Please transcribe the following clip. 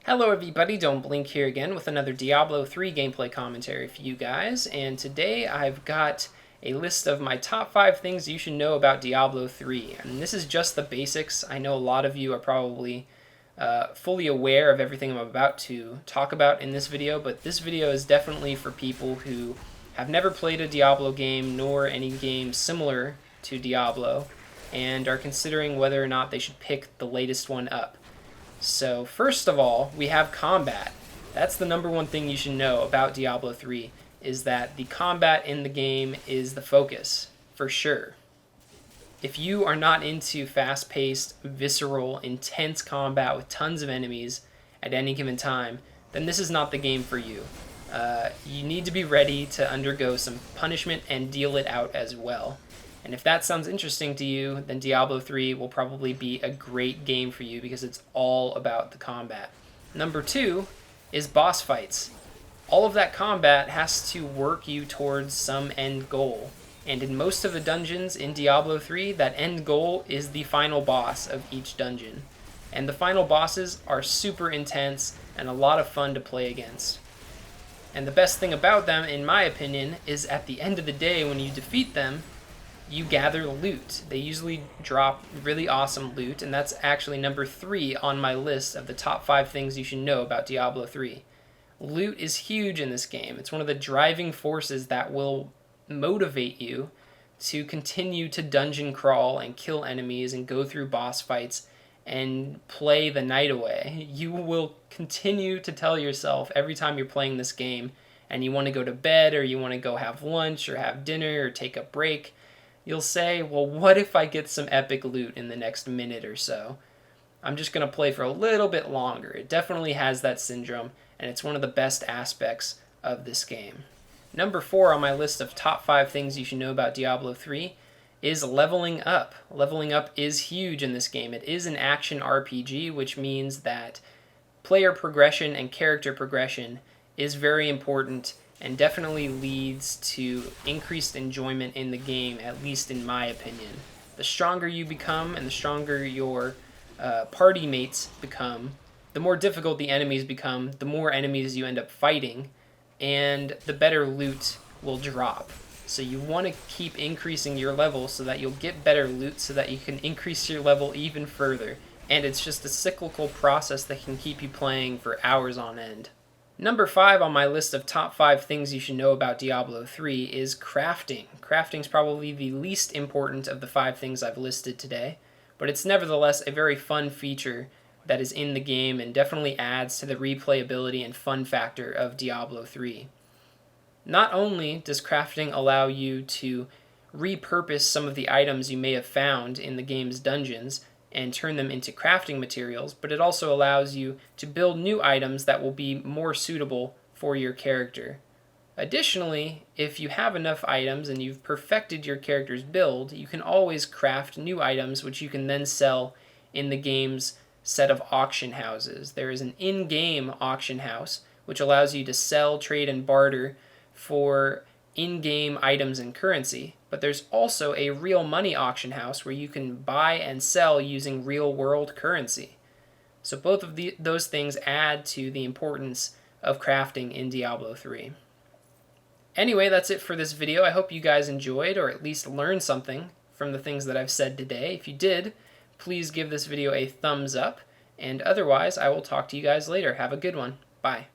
Hello everybody, Don't Blink here again with another Diablo 3 gameplay commentary for you guys, and today I've got a list of my top 5 things you should know about Diablo 3, and this is just the basics. I know a lot of you are probably fully aware of everything I'm about to talk about in this video, but this video is definitely for people who have never played a Diablo game nor any game similar to Diablo, and are considering whether or not they should pick the latest one up. So first of all, we have combat. That's the number one thing you should know about Diablo 3, is that the combat in the game is the focus, for sure. If you are not into fast-paced, visceral, intense combat with tons of enemies at any given time, then this is not the game for you. You need to be ready to undergo some punishment and deal it out as well. And if that sounds interesting to you, then Diablo 3 will probably be a great game for you because it's all about the combat. Number 2 is boss fights. All of that combat has to work you towards some end goal. And in most of the dungeons in Diablo 3, that end goal is the final boss of each dungeon. And the final bosses are super intense and a lot of fun to play against. And the best thing about them, in my opinion, is at the end of the day when you defeat them, you gather loot. They usually drop really awesome loot, and that's actually number 3 on my list of the top 5 things you should know about Diablo 3. Loot is huge in this game. It's one of the driving forces that will motivate you to continue to dungeon crawl and kill enemies and go through boss fights and play the night away. You will continue to tell yourself every time you're playing this game and you want to go to bed or you want to go have lunch or have dinner or take a break, you'll say, well, what if I get some epic loot in the next minute or so? I'm just going to play for a little bit longer. It definitely has that syndrome, and it's one of the best aspects of this game. Number 4 on my list of top 5 things you should know about Diablo 3 is leveling up. Leveling up is huge in this game. It is an action RPG, which means that player progression and character progression is very important and definitely leads to increased enjoyment in the game, at least in my opinion. The stronger you become and the stronger your party mates become, the more difficult the enemies become, the more enemies you end up fighting, and the better loot will drop. So you want to keep increasing your level so that you'll get better loot so that you can increase your level even further. And it's just a cyclical process that can keep you playing for hours on end. Number 5 on my list of top 5 things you should know about Diablo 3 is crafting. Crafting is probably the least important of the 5 things I've listed today, but it's nevertheless a very fun feature that is in the game and definitely adds to the replayability and fun factor of Diablo 3. Not only does crafting allow you to repurpose some of the items you may have found in the game's dungeons and turn them into crafting materials, but it also allows you to build new items that will be more suitable for your character. Additionally, if you have enough items and you've perfected your character's build, you can always craft new items which you can then sell in the game's set of auction houses. There is an in-game auction house which allows you to sell, trade, and barter for in-game items and currency, but there's also a real money auction house where you can buy and sell using real-world currency. So both of those things add to the importance of crafting in Diablo 3. Anyway, that's it for this video. I hope you guys enjoyed or at least learned something from the things that I've said today. If you did, please give this video a thumbs up, and otherwise I will talk to you guys later. Have a good one. Bye.